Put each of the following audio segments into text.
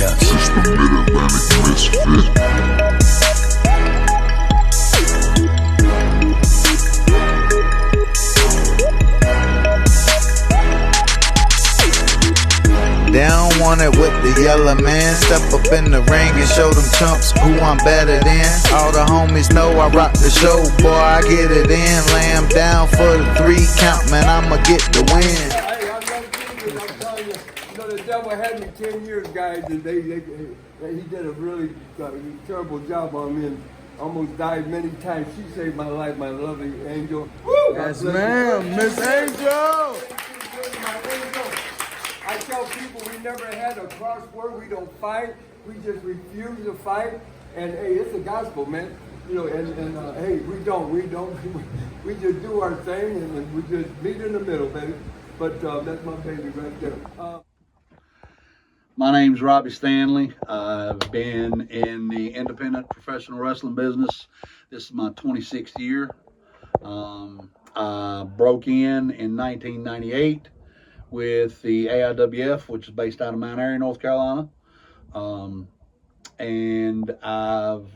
Yeah. System Mid-Atlantic Misfit. They don't want it with the yellow man. Step up in the ring and show them chumps who I'm better than. All the homies know I rock the show, boy, I get it in. Lay 'em down for the 3 count, man, I'ma get the win. Hey, I'm telling you, the devil had me 10 years, guys, and he did a really terrible job on me and almost died many times. She saved my life, my lovely angel. Woo! Yes, ma'am, Miss Angel. My angel. I tell people we never had a cross word. We don't fight. We just refuse to fight. And hey, it's the gospel, man. You know, and hey, we don't. We just do our thing and we just meet in the middle, baby. But that's my baby right there. My name's Robbie Stanley. I've been in the independent professional wrestling business. This is my 26th year. I broke in 1998 with the AIWF, which is based out of Mount Airy, North Carolina. And I've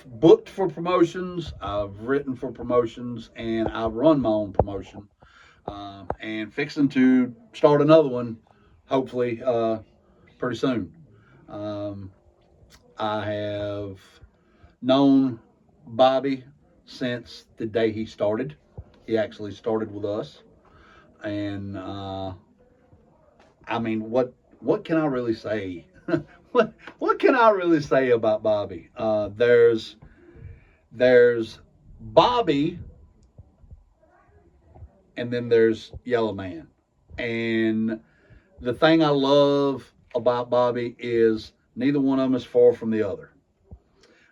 booked for promotions, I've written for promotions, and I've run my own promotion. And fixing to start another one, hopefully, pretty soon. I have known Bobby since the day he started. He actually started with us. And I mean, what can I really say? what can I really say about Bobby? There's Bobby, and then there's Yellow Man. And the thing I love about Bobby is neither one of them is far from the other.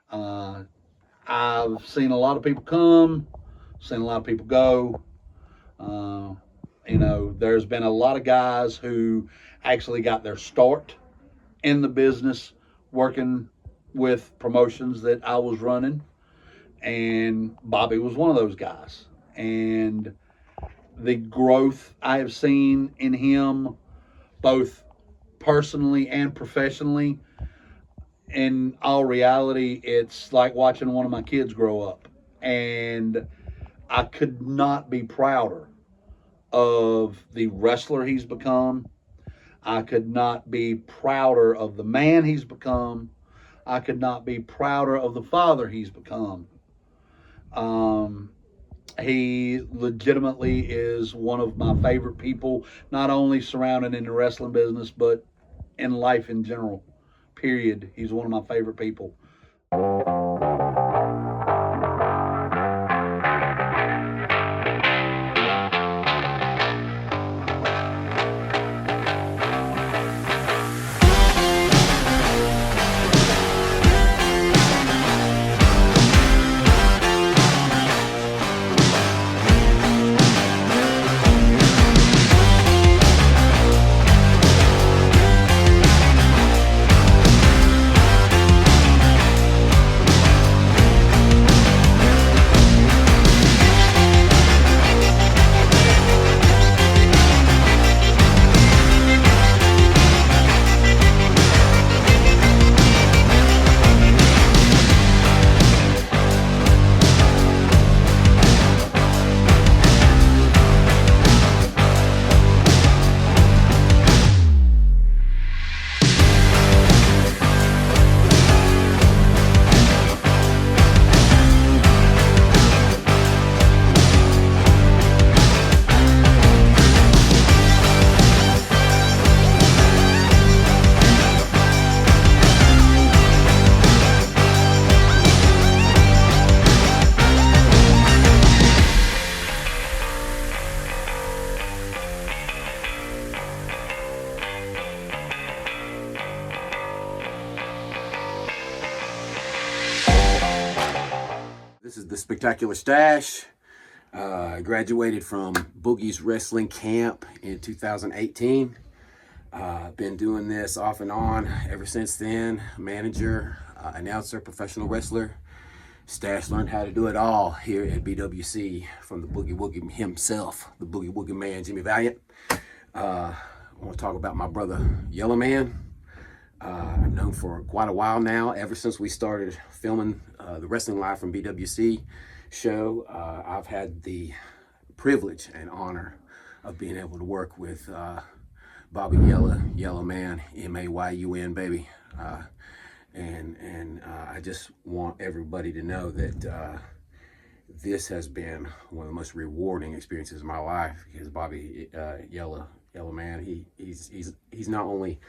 I've seen a lot of people come, seen a lot of people go. You know, there's been a lot of guys who actually got their start in the business working with promotions that I was running. And Bobby was one of those guys. And the growth I have seen in him, both personally and professionally, in all reality, it's like watching one of my kids grow up. And I could not be prouder of the wrestler he's become. I could not be prouder of the man he's become. I could not be prouder of the father he's become. He legitimately is one of my favorite people, not only surrounding in the wrestling business, but in life in general, period. He's one of my favorite people. This is the Spectacular Stash. I graduated from Boogie's Wrestling Camp in 2018. Been doing this off and on ever since then. Manager, announcer, professional wrestler. Stash learned how to do it all here at BWC from the Boogie Woogie himself, the Boogie Woogie man, Jimmy Valiant. I want to talk about my brother, Yellow Man. I've known for quite a while now, ever since we started filming the Wrestling Live from BWC show. I've had the privilege and honor of being able to work with Bobby Yellow Man, M-A-Y-U-N, baby. I just want everybody to know that this has been one of the most rewarding experiences of my life, because Bobby Yellow Man, he's not only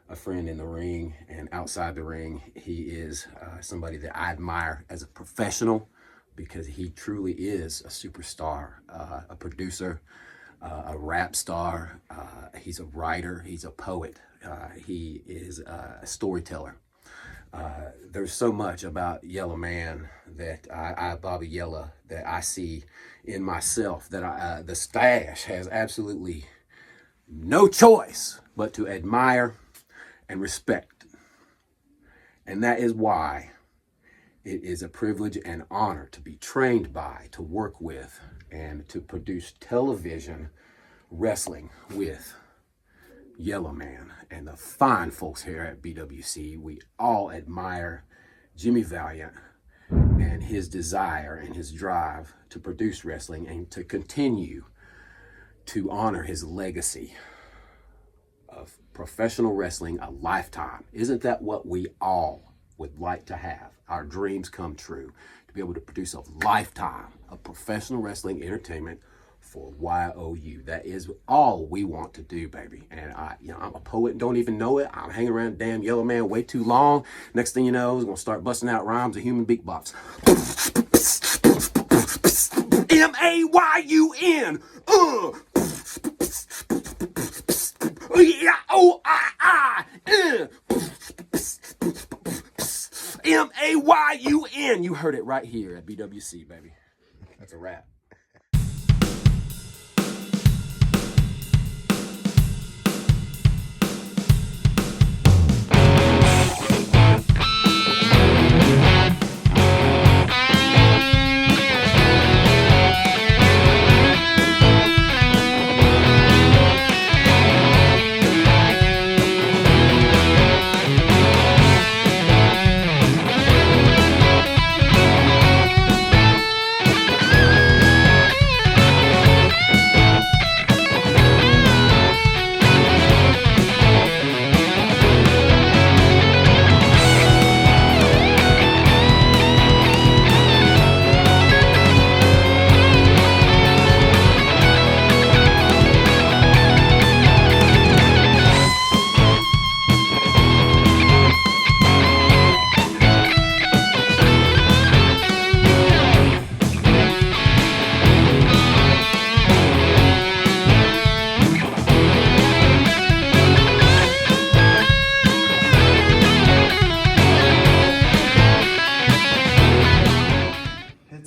a friend in the ring and outside the ring, he is somebody that I admire as a professional, because he truly is a superstar, a producer, a rap star. He's a writer, he's a poet, he is a storyteller. There's so much about Yellow Man that Bobby Yellow, that I see in myself, that the stash has absolutely no choice but to admire and respect. And that is why it is a privilege and honor to be trained by, to work with, and to produce television wrestling with Yellow Man and the fine folks here at BWC. We all admire Jimmy Valiant and his desire and his drive to produce wrestling and to continue to honor his legacy of professional wrestling, a lifetime. Isn't that what we all would like to have? Our dreams come true, to be able to produce a lifetime of professional wrestling entertainment for YOU. That is all we want to do, baby. And I'm a poet and don't even know it. I'm hanging around damn Yellow Man way too long. Next thing you know, he's gonna start busting out rhymes of human beatbox. M-A-Y-U-N. M-A-Y-U-N. You heard it right here at BWC, baby. That's a wrap.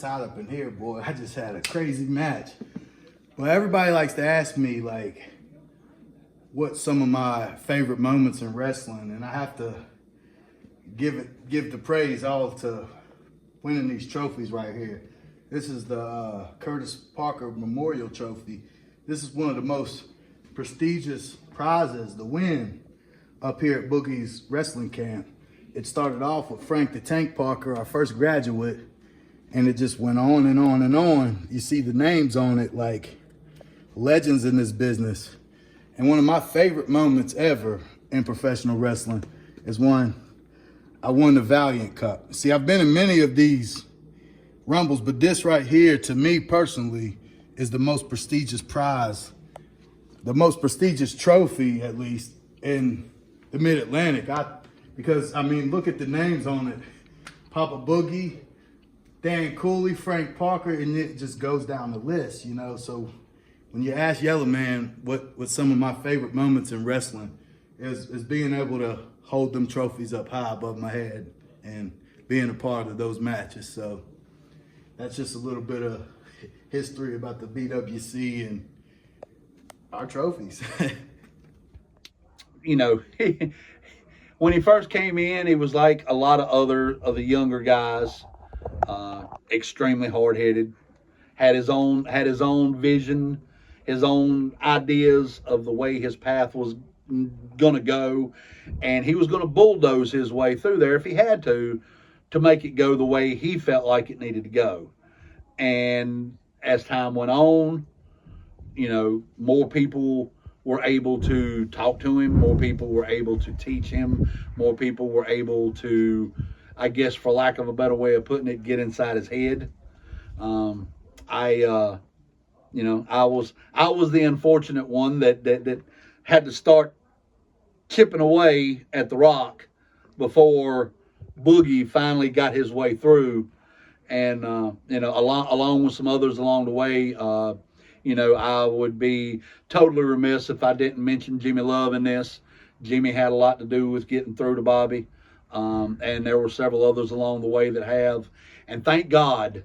Up in here, boy. I just had a crazy match. Well, everybody likes to ask me, like, what's some of my favorite moments in wrestling, and I have to give the praise all to winning these trophies right here. This is the Curtis Parker Memorial Trophy. This is one of the most prestigious prizes to win up here at Boogie's Wrestling Camp. It started off with Frank the Tank Parker, our first graduate, and it just went on and on and on. You see the names on it, like legends in this business. And one of my favorite moments ever in professional wrestling is when I won the Valiant Cup. See, I've been in many of these Rumbles, but this right here, to me personally, is the most prestigious prize, the most prestigious trophy, at least, in the Mid-Atlantic. Because, I mean, look at the names on it. Papa Boogie, Dan Cooley, Frank Parker, and it just goes down the list, you know. So when you ask Yellow Man what some of my favorite moments in wrestling is being able to hold them trophies up high above my head and being a part of those matches. So that's just a little bit of history about the BWC and our trophies. You know, when he first came in, he was like a lot of the younger guys. Extremely hard-headed, had his own vision, his own ideas of the way his path was gonna go, and he was gonna bulldoze his way through there if he had to make it go the way he felt like it needed to go. And as time went on, more people were able to talk to him, more people were able to teach him, more people were able to, I guess, for lack of a better way of putting it, get inside his head. I was the unfortunate one that had to start chipping away at the rock before Boogie finally got his way through. And along with some others along the way, I would be totally remiss if I didn't mention Jimmy Love in this. Jimmy had a lot to do with getting through to Bobby, and there were several others along the way that have. And thank God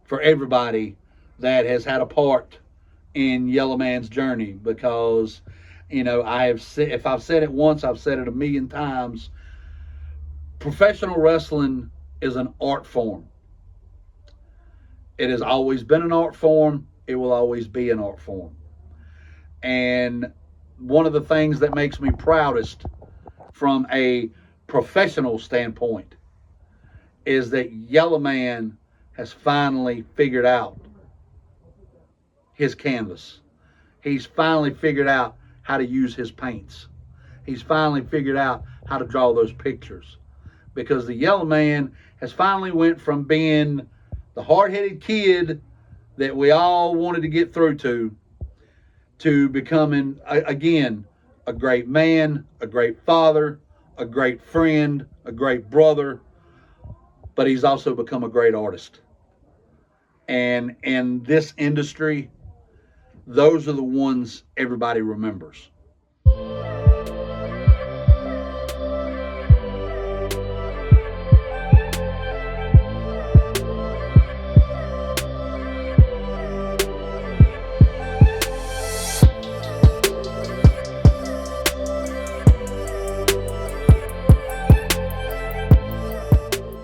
for everybody that has had a part in Yellow Man's journey, because if I've said it once, I've said it a million times. Professional wrestling is an art form. It has always been an art form. It will always be an art form. And one of the things that makes me proudest from a professional standpoint is that Yellow Man has finally figured out his canvas. He's finally figured out how to use his paints. He's finally figured out how to draw those pictures. Because the Yellow Man has finally went from being the hard-headed kid that we all wanted to get through to becoming, again, a great man, a great father, a great friend, a great brother, but he's also become a great artist. And in this industry, those are the ones everybody remembers.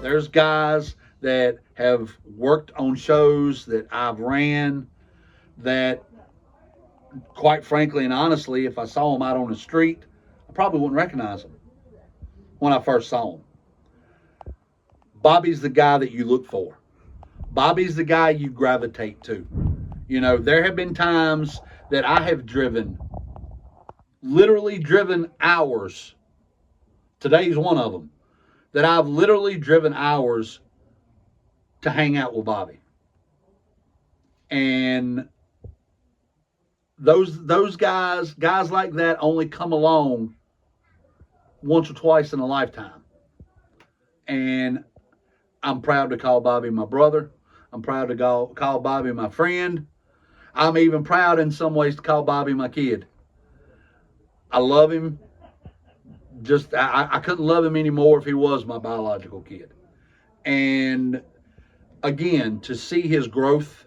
There's guys that have worked on shows that I've ran that, quite frankly and honestly, if I saw them out on the street, I probably wouldn't recognize them when I first saw them. Bobby's the guy that you look for. Bobby's the guy you gravitate to. There have been times that I have literally driven hours. Today's one of them. That I've literally driven hours to hang out with Bobby. And those guys like that only come along once or twice in a lifetime. And I'm proud to call Bobby my brother. I'm proud to call Bobby my friend. I'm even proud in some ways to call Bobby my kid. I love him. I couldn't love him anymore if he was my biological kid. And again, to see his growth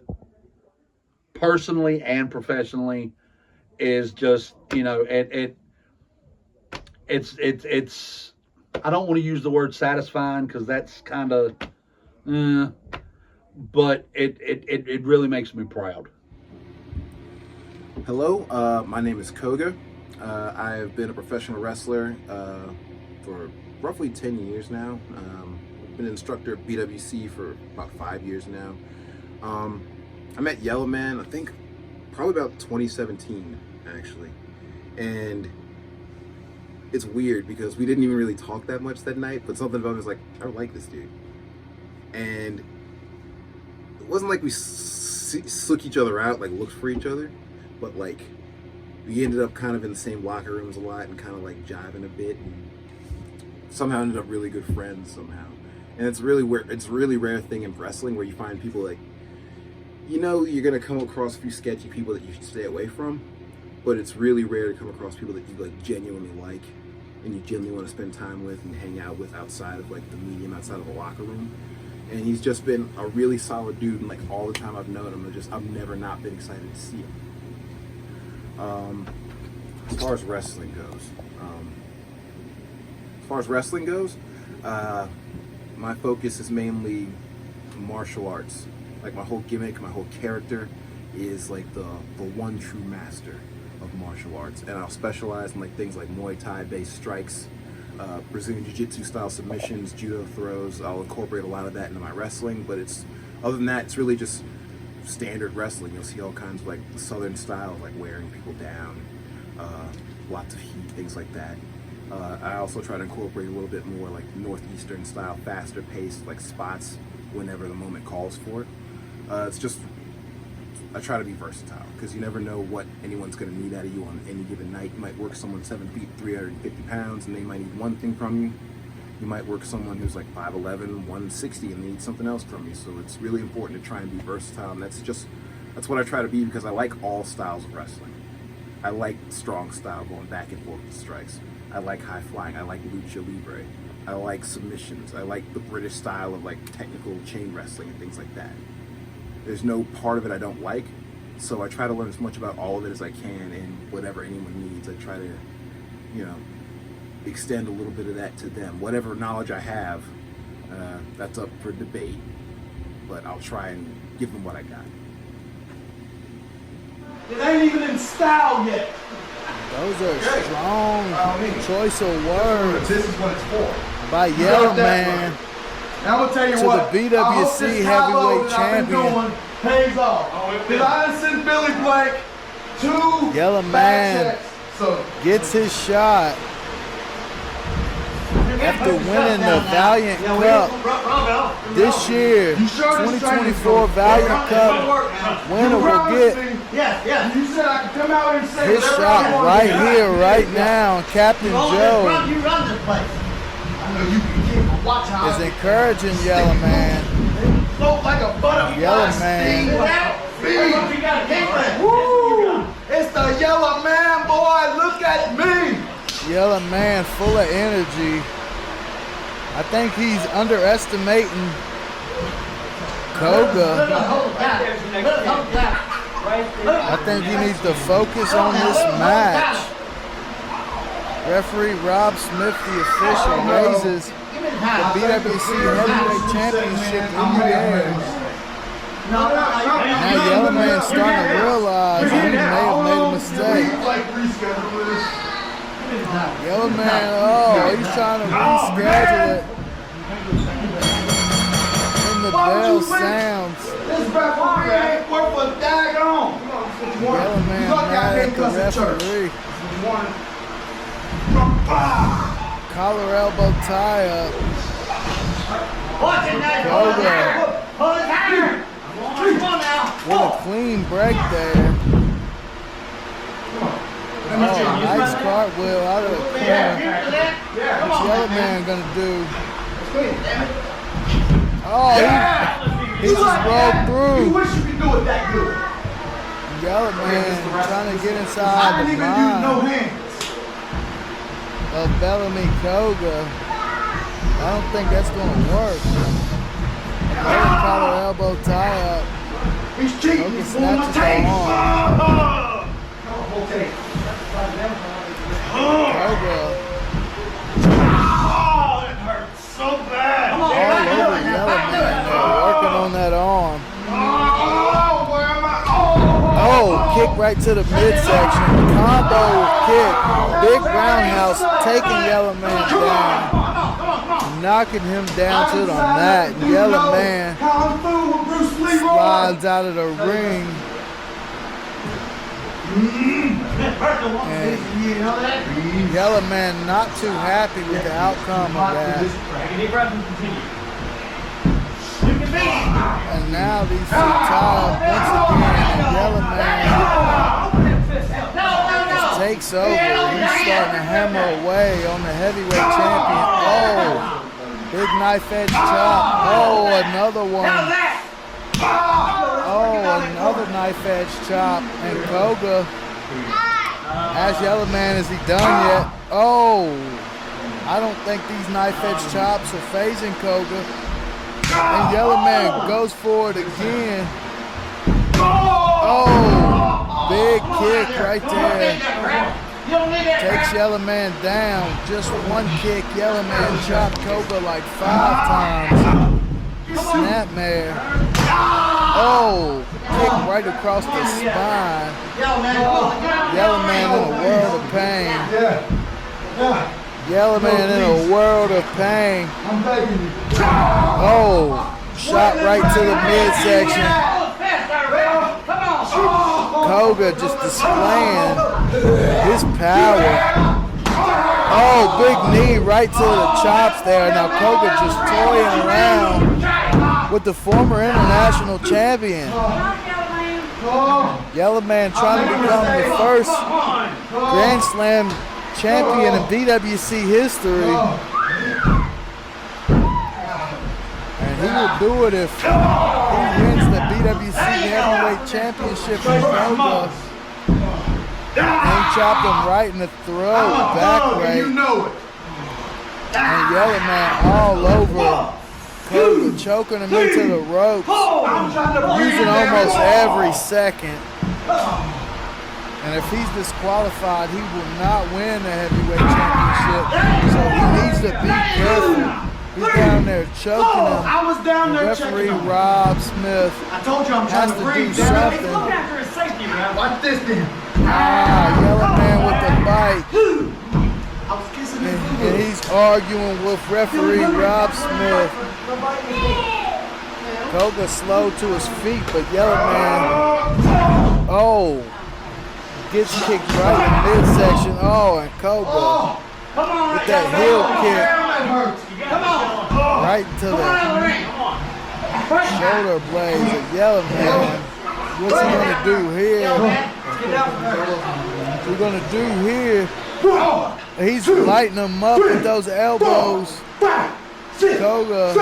personally and professionally is just, it's I don't want to use the word satisfying because that's kind of, but it really makes me proud. Hello, my name is Koga. I've been a professional wrestler for roughly 10 years now. Been an instructor at BWC for about 5 years now. I met Yellow Man, I think, probably about 2017, actually. And it's weird because we didn't even really talk that much that night, but something about me was like, I like this dude. And it wasn't like we sook each other out, like looked for each other, but like we ended up kind of in the same locker rooms a lot and kind of like jiving a bit, and somehow ended up really good friends somehow. And it's really rare thing in wrestling where you find people like, you're gonna come across a few sketchy people that you should stay away from, but it's really rare to come across people that you like genuinely like and you genuinely want to spend time with and hang out with outside of like the medium, outside of a locker room. And he's just been a really solid dude, and like all the time I've known him, I've never not been excited to see him. As far as wrestling goes, my focus is mainly martial arts. Like my whole gimmick, my whole character is like the one true master of martial arts, and I'll specialize in like things like Muay Thai based strikes, Brazilian Jiu-Jitsu style submissions, judo throws. I'll incorporate a lot of that into my wrestling, but it's other than that, it's really just standard wrestling. You'll see all kinds of like the southern style, like wearing people down, lots of heat, things like that. I also try to incorporate a little bit more like northeastern style, faster paced, like spots whenever the moment calls for it. It's just, I try to be versatile because you never know what anyone's going to need out of you on any given night. You might work someone 7 feet, 350 pounds, and they might need one thing from you. You might work someone who's like 5'11", 160, and they need something else from you. So it's really important to try and be versatile, and that's what I try to be, because I like all styles of wrestling. I like strong style, going back and forth with strikes. I like high flying. I like lucha libre. I like submissions. I like the British style of like technical chain wrestling and things like that. There's no part of it I don't like, so I try to learn as much about all of it as I can, and whatever anyone needs, I try to, you know, extend a little bit of that to them. Whatever knowledge I have, that's up for debate, but I'll try and give them what I got. It ain't even in style yet. Those are strong choice of words This is what it's for. by Yellow Man Now I'm gonna tell you to what. the BWC heavyweight champion. Pays off. Because I done sent Billy Blank 2 Yellow back Man checks. So gets his shot after winning the Valiant Cup this year. 2024 Valiant Cup winner will get you said I could come out here and say his whatever shot I want right to. here, right now. Captain Joe You run this place. I know you can keep watch how is encouraging Yellow Man. float like a butterfly. Yellow Man. Woo! It's the Yellow Man, boy. Look at me. Yellow Man full of energy. I think he's underestimating Koga. I think he needs to focus on this match. Referee Rob Smith, the official, raises the BWC Heavyweight Championship in the air. Now Yellow Man's starting to realize he may have made a mistake. Yellow Man, oh, he's trying to reschedule it. And the bell sounds. This referee ain't worth a daggone. Yellow Man mad at the referee. Collar elbow tie up. Koga with a clean break there. Oh, nice cartwheel out of the corner. What's Yellow Man gonna do? Oh, he just rolled through. You wish you could do it that good. Yellow Man trying to get inside the mind of Bellamy Koga. I don't think that's gonna work. Another collar elbow tie up. He's cheating. Koga He's pulling my snatches the tape. arm. Koga Oh, it hurts so bad. all over Yellow Man now, working on that arm. Oh, where am I? Oh, kick right to the midsection. Combo kick. Big roundhouse taking Yellow Man down. Knocking him down to the mat. Yellow Man Kung Fu with Bruce Lee. slides out of the ring. And Yellow Man not too happy with the outcome of that. And now these two tie up once again. And Yellow Man takes over. He's starting to hammer away on the heavyweight champion. Oh, big knife edge chop. Oh, another one. Oh, another knife edge chop. And Koga, as Yellow Man, is he done yet? Oh, I don't think these knife edge chops are phasing Koga. And Yellow Man goes for it again. Oh, big kick right there. Takes Yellow Man down. Just one kick. Yellow Man chopped Koga like 5 times. Snapmare. Oh, kick right across the spine. Yellow Man in a world of pain. Yellow Man in a world of pain. Oh, shot right to the midsection. Koga just displaying his power. Oh, big knee right to the chops there. Now Koga just toying around with the former international champion. Yellow Man trying to become the first Grand Slam champion in BWC history. And he will do it if he wins the BWC Heavyweight Championship in Koga. And chopped him right in the throat, back right. And Yellow Man all over Koga, choking him into the ropes, using almost every second. And if he's disqualified, he will not win the heavyweight championship. So he needs to be careful. He's down there choking him. I was down there Referee checking him. Rob Smith I told you I'm has trying to to breathe. do something. Look after his safety, man. Watch this then. Yellow Man with the bite. I was kissing his And he's arguing with referee Rob Smith. Koga slow to his feet, but Yellow Man, gets kicked right in the midsection. And Koga with that heel kick right to the shoulder blades of Yellow Man. What's he gonna do here? What's he gonna do here? He's lighting him up with those elbows. Koga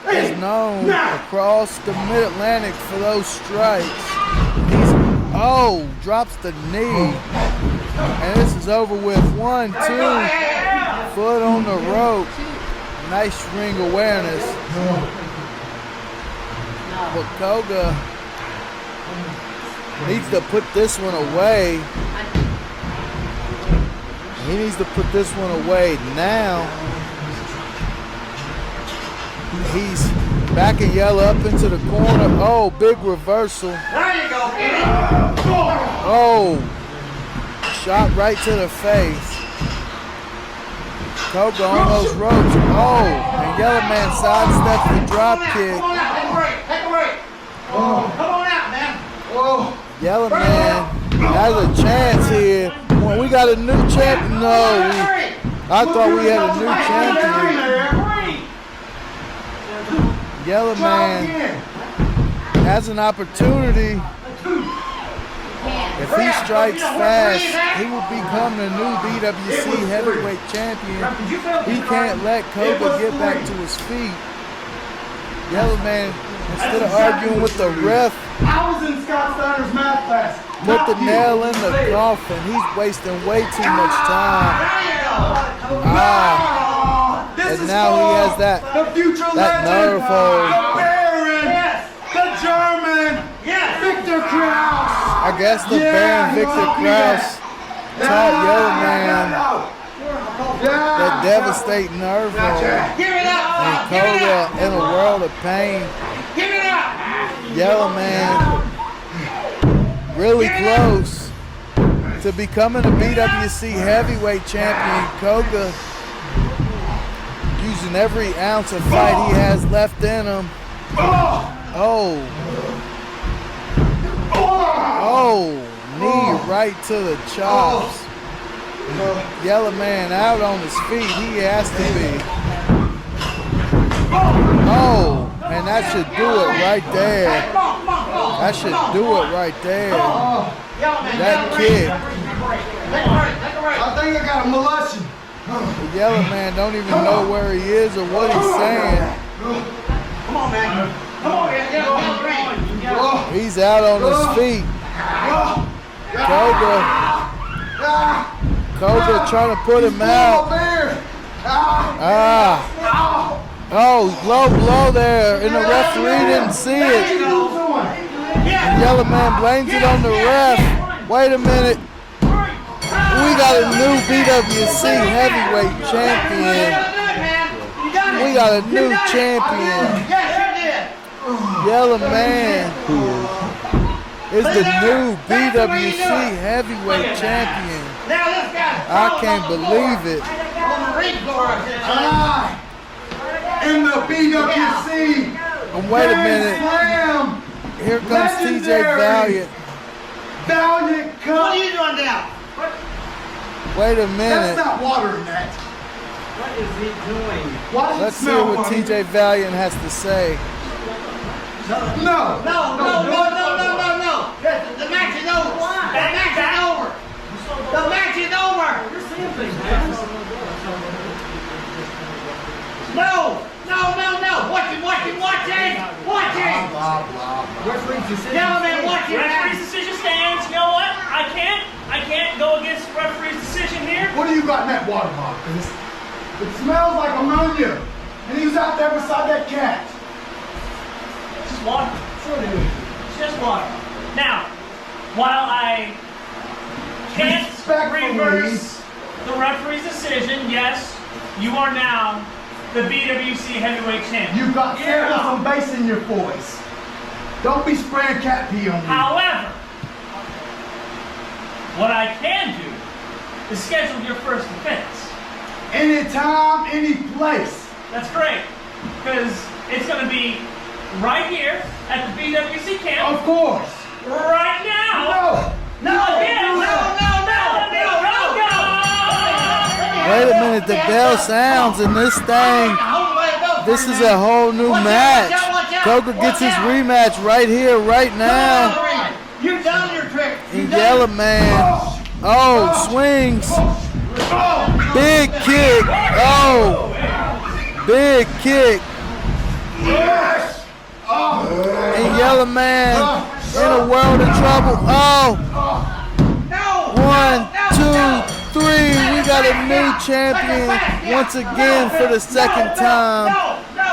is known across the Mid-Atlantic for those strikes. Drops the knee. And this is over with. 1, 2, foot on the rope. Nice ring awareness. But Koga needs to put this one away. He needs to put this one away now. He's backing Yellow up into the corner. Big reversal. There you go. Shot right to the face. Koga on those ropes. And Yellow Man sidesteps the drop kick. Come on out. Take a break. Come on out, man. Yellow Man has a chance here. Well, we got a new champion. No, I thought we had a new champion. Yellow Man has an opportunity. If he strikes fast, he will become the new BWC heavyweight champion. He can't let Koga get back to his feet. Yellow Man, instead of arguing with the ref, I was in Scott Steiner's math class. put the nail in the coffin. He's wasting way too much time. And now he has that nerve hold. The Baron, the German, Victor Kraus. I guess the Baron Victor Kraus taught Yellow Man that devastating nerve hold. And Koga in a world of pain. Yellow Man really close to becoming a BWC heavyweight champion. Koga using every ounce of fight he has left in him. Knee right to the chops. Yellow Man out on his feet. He has to be. And that should do it right there. That should do it right there. That kick. I think I got a molestion. The Yellow Man don't even know where he is or what he's saying. Come on, man. Come on, man. He's out on his feet. Koga trying to put him out. Low blow there, and the referee didn't see it. And Yellow Man blames it on the ref. Wait a minute. We got a new BWC heavyweight champion. We got a new champion. Yellow Man is the new BWC heavyweight champion. Now this guy's I can't believe it. on the ring guard. In the BWC. And wait a minute. Slam. Here comes TJ Legendary. Valiant. Valiant Cup. What are you doing now? Wait a That's minute. not water in that. What is he doing? Why does Let's it see smell what funny? TJ Valiant has to say. No. No. The match is over. The match is over. The match is over. You're seeing things, man. No. Watch it. Referee's decision. Gentlemen, watch it. Referee's decision stands. You know what? I can't go against referee's decision here. What do you got in that water bottle? 'Cause it smells like ammonia. And he was out there beside that cat. It's just water. It's just water. Now, while I can't Respectfully. reverse the referee's decision, yes, you are now the BWC heavyweight champion. You got Yeah. some bass in your voice. Don't be spraying cat pee on me. However, what I can do is schedule your first defense. Anytime, any place. That's great, because it's going to be right here at the BWC camp Of course. right now. Wait a minute, the bell sounds and this thing, this is a whole new match. Koga gets his rematch right here, right now. You've done your trick. And Yellow Man, oh, swings. Big kick, oh, big kick. And Yellow Man in a world of trouble. Oh, 1, 2, 3. We got a new champion once again for the second time.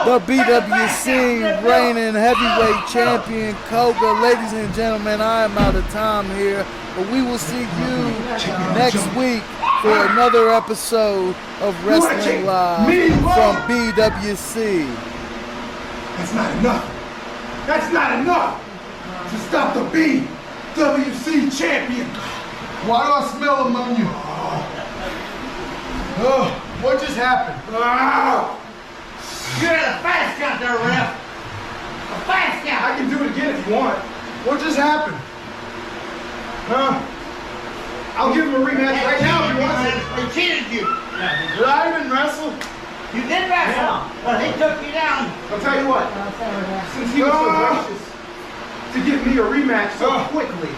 The BWC reigning heavyweight champion Koga. Ladies and gentlemen, I am out of time here, but we will see you next week for another episode of Wrestling Live from BWC. That's not enough. That's not enough to stop the BWC champion. Why do I smell ammonia? What just happened? You're the fast count there, ref. The fast count. I can do it again if you want. What just happened? I'll give him a rematch right now if he wants it. They cheated you. Did I even wrestle? You did wrestle, but he took you down. I'll tell you what. Since he was so gracious to give me a rematch so quickly,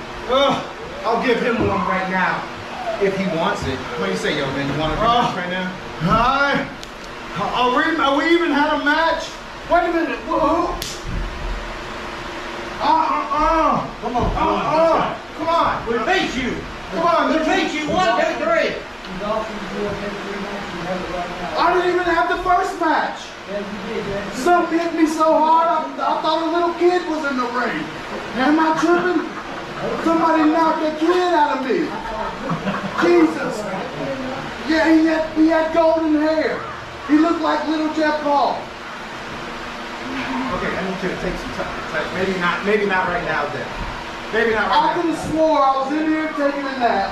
I'll give him one right now. If he wants it. What do you say, yo, man? You want a rematch right now? We even had a match? Wait a minute. Whoa. Come on. We beat you. Come on. We beat you 1, 2, 3. I didn't even have the first match. Something hit me so hard, I thought a little kid was in the ring. Am I tripping? Somebody knocked that kid out of me. Jesus. Yeah, he had golden hair. He looked like little Jeff Paul. Okay, I need you to take some time. Maybe not right now then. Maybe not right now. I could have swore I was in here taking a nap.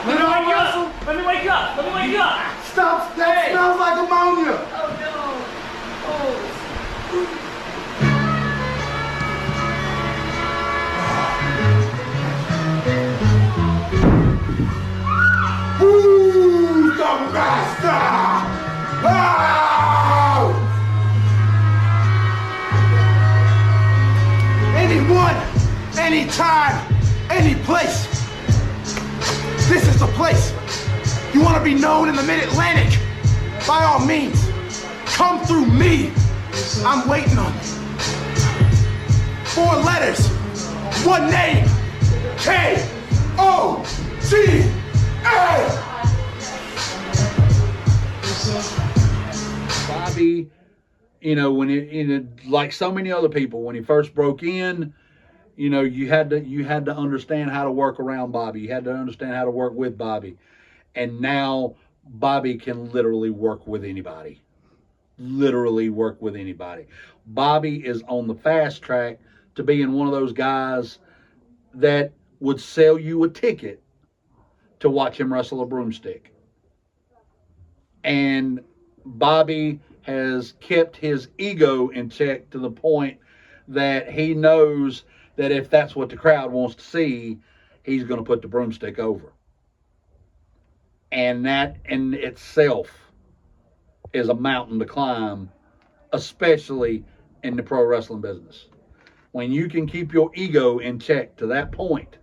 Let me wake you up. Stop, that smells like ammonia. Who's the master? Oh! Anyone, anytime, any place. This is the place. You want to be known in the Mid-Atlantic? By all means, come through me. I'm waiting on you. 4 letters, 1 name, K-O-G-A. Bobby, like so many other people, when he first broke in, you had to understand how to work around Bobby. You had to understand how to work with Bobby. And now Bobby can literally work with anybody. Bobby is on the fast track to being one of those guys that would sell you a ticket to watch him wrestle a broomstick. And Bobby has kept his ego in check to the point that he knows that if that's what the crowd wants to see, he's going to put the broomstick over. And that in itself is a mountain to climb, especially in the pro wrestling business. When you can keep your ego in check to that point,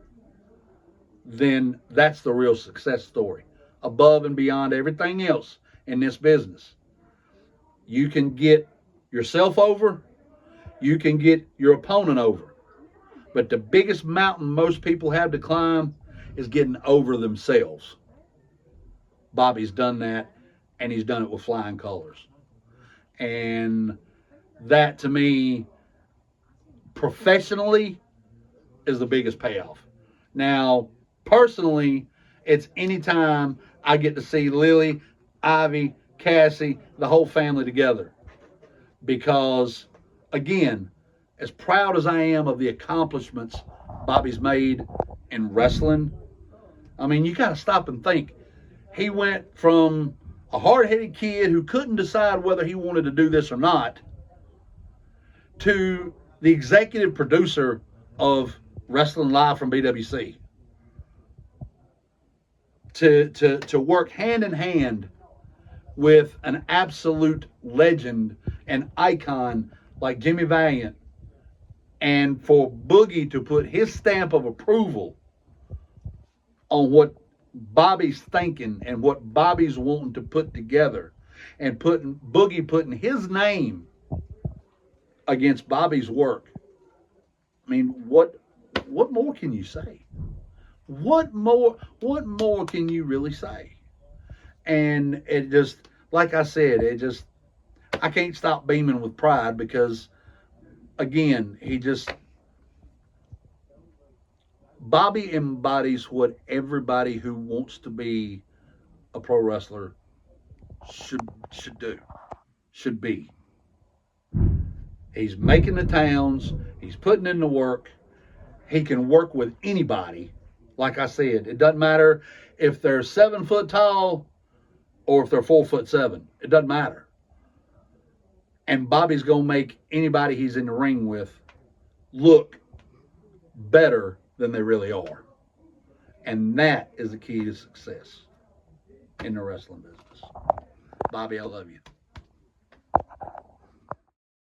then that's the real success story. Above and beyond everything else in this business, you can get yourself over, you can get your opponent over. But the biggest mountain most people have to climb is getting over themselves. Bobby's done that, and he's done it with flying colors. And that, to me, professionally, is the biggest payoff. Now, personally, it's anytime I get to see Lily, Ivy, Cassie, the whole family together. Because, again, as proud as I am of the accomplishments Bobby's made in wrestling, I mean, you got to stop and think. He went from a hard-headed kid who couldn't decide whether he wanted to do this or not to the executive producer of Wrestling Live from BWC. To work hand in hand with an absolute legend and icon like Jimmy Valiant, and for Boogie to put his stamp of approval on what Bobby's thinking and what Bobby's wanting to put together, and Boogie putting his name against Bobby's work. I mean, what more can you say? What more can you really say? And it just, like I said, I can't stop beaming with pride because, again, Bobby embodies what everybody who wants to be a pro wrestler should be. He's making the towns. He's putting in the work. He can work with anybody. Like I said, it doesn't matter if they're 7 foot tall or if they're 4'7". It doesn't matter. And Bobby's going to make anybody he's in the ring with look better than they really are. And that is the key to success in the wrestling business. Bobby, I love you.